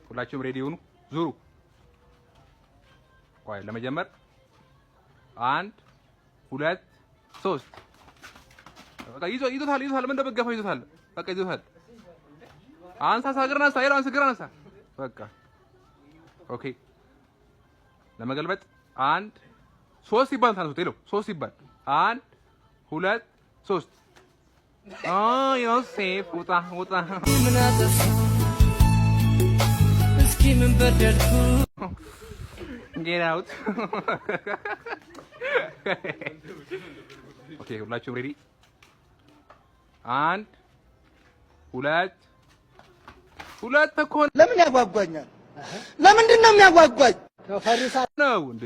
ሁላችሁም ሬዲ ሁኑ ዙሩ ቆይ ለመጀመር 1 2 3 በቃ ይዞታል ምን እንደበገፈው ይዞታል በቃ ይዞታል አንሳ ሳግርና ሳይራ አንስግርና በቃ ኦኬ ለመገልበጥ 1 3 ይባል ታንሱት ይለው 3 ይባል 1 2 3 ዮሴፍ ውጣ ምን አጠፋ እስኪ ምን በደልኩ get out ኦኬ ሁላችሁም ሬዲ 1 2 ተኮን ለምን ያጓጓኛል ለምንድን ነው የሚያጓጓኝ ተፈሪሳ ነው እንዴ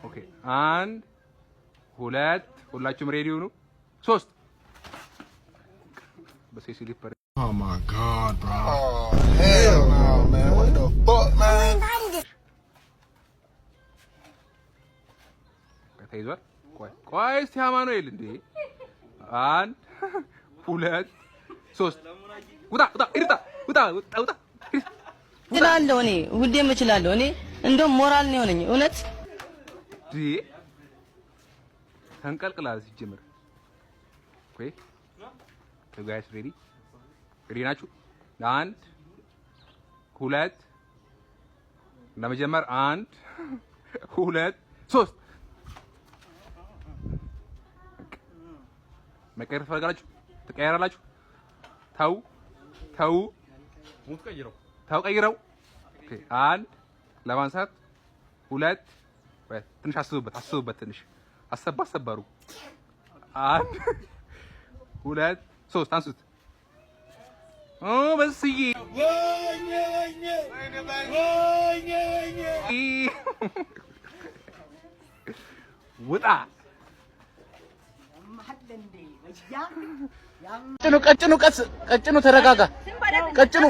ኦኬ 1 2 ሁላችሁም ሬዲ ሁኑ 3 በሴሲ ሊፈር Oh my god bro oh hell no man what the fuck man ከተይዟል ቆይ እስቲ አማኑኤል እንዴ 1 2 3 ውጣ እችላለሁ እኔ ሁሌም እችላለሁ እኔ እንደውም ሞራል ነው የሆነኝ እውነት ተንቀልቅላል ሲጀምር ቆይ ጋይስ ሬዲ ናችሁ 1 2 ለመጀመር 1 2 3 መቀየር ትፈልጋላችሁ ትቀየራላችሁ ተው ቀይረው ኦኬ 1 ለማንሳት 2 ትንሽ አስቡበት ትንሽ አሰባሩ 1 2 3 አንሱት በስዬ ውጣ ቀጭኑ ተረጋጋ ቀጭኑ